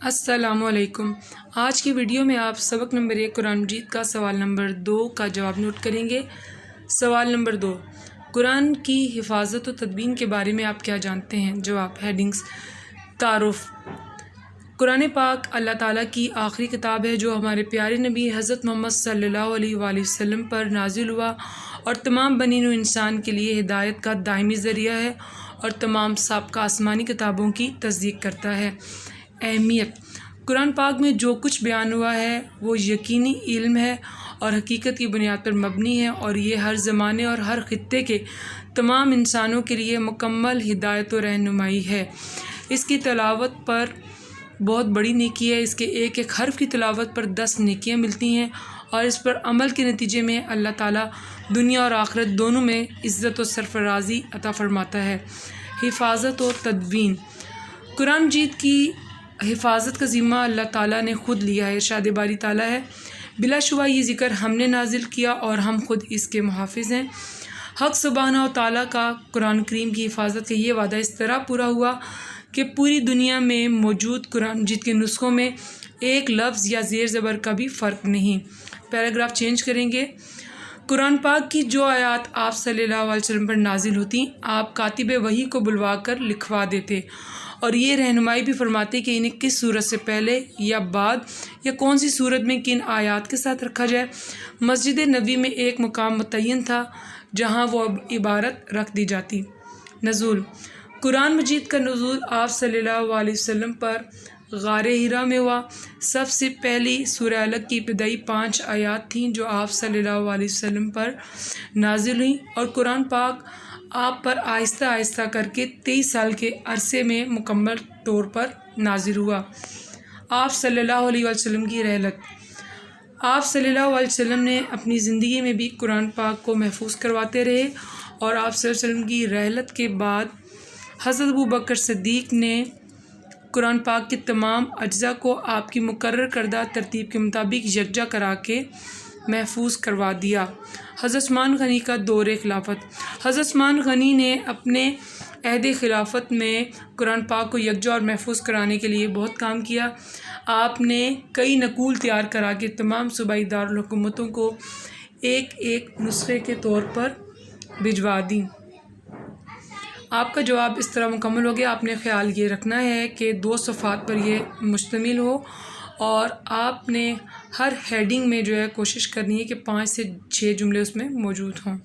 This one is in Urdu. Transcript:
السلام علیکم۔ آج کی ویڈیو میں آپ سبق نمبر 1 قرآن مجید کا سوال نمبر 2 کا جواب نوٹ کریں گے۔ سوال نمبر 2، قرآن کی حفاظت و تدوین کے بارے میں آپ کیا جانتے ہیں؟ جواب۔ ہیڈنگز: تعارف۔ قرآن پاک اللہ تعالیٰ کی آخری کتاب ہے جو ہمارے پیارے نبی حضرت محمد صلی اللہ علیہ وآلہ وسلم پر نازل ہوا اور تمام بنی نوع انسان کے لیے ہدایت کا دائمی ذریعہ ہے اور تمام سابقہ آسمانی کتابوں کی تصدیق کرتا ہے۔ اہمیت: قرآن پاک میں جو کچھ بیان ہوا ہے وہ یقینی علم ہے اور حقیقت کی بنیاد پر مبنی ہے اور یہ ہر زمانے اور ہر خطے کے تمام انسانوں کے لیے مکمل ہدایت و رہنمائی ہے۔ اس کی تلاوت پر بہت بڑی نیکی ہے۔ اس کے ایک ایک حرف کی تلاوت پر 10 نیکیاں ملتی ہیں اور اس پر عمل کے نتیجے میں اللہ تعالیٰ دنیا اور آخرت دونوں میں عزت و سرفرازی عطا فرماتا ہے۔ حفاظت و تدوین: قرآن مجید کی حفاظت کا ذمہ اللہ تعالیٰ نے خود لیا ہے۔ ارشاد باری تعالیٰ ہے، بلا شبہ یہ ذکر ہم نے نازل کیا اور ہم خود اس کے محافظ ہیں۔ حق سبحانہ و تعالیٰ کا قرآن کریم کی حفاظت کا یہ وعدہ اس طرح پورا ہوا کہ پوری دنیا میں موجود قرآن مجید کے نسخوں میں ایک لفظ یا زیر زبر کا بھی فرق نہیں۔ پیراگراف چینج کریں گے۔ قرآن پاک کی جو آیات آپ صلی اللہ علیہ وسلم پر نازل ہوتی، آپ کاتب وحی کو بلوا کر لکھوا دیتے اور یہ رہنمائی بھی فرماتے کہ انہیں کس صورت سے پہلے یا بعد یا کون سی صورت میں کن آیات کے ساتھ رکھا جائے۔ مسجد نبوی میں ایک مقام متعین تھا جہاں وہ عبارت رکھ دی جاتی۔ نزول: قرآن مجید کا نزول آپ صلی اللہ علیہ وسلم پر غار حرا میں ہوا۔ سب سے پہلی سورہ علق کی ابتدائی 5 آیات تھیں جو آپ صلی اللہ علیہ وسلم پر نازل ہوئیں اور قرآن پاک آپ پر آہستہ آہستہ کر کے 23 سال کے عرصے میں مکمل طور پر نازل ہوا۔ آپ صلی اللہ علیہ وسلم کی رحلت: آپ صلی اللہ علیہ وسلم نے اپنی زندگی میں بھی قرآن پاک کو محفوظ کرواتے رہے اور آپ صلی اللہ علیہ وسلم کی رحلت کے بعد حضرت ابوبکر صدیق نے قرآن پاک کے تمام اجزاء کو آپ کی مقرر کردہ ترتیب کے مطابق یکجا کرا کے محفوظ کروا دیا۔ حضرت عثمان غنی کا دور خلافت: حضرت عثمان غنی نے اپنے عہد خلافت میں قرآن پاک کو یکجا اور محفوظ کرانے کے لیے بہت کام کیا۔ آپ نے کئی نقول تیار کرا کے تمام صوبائی دارالحکومتوں کو ایک ایک نسخے کے طور پر بھجوا دیں۔ آپ کا جواب اس طرح مکمل ہو گیا۔ آپ نے خیال یہ رکھنا ہے کہ 2 صفحات پر یہ مشتمل ہو اور آپ نے ہر ہیڈنگ میں کوشش کرنی ہے کہ 5 سے 6 جملے اس میں موجود ہوں۔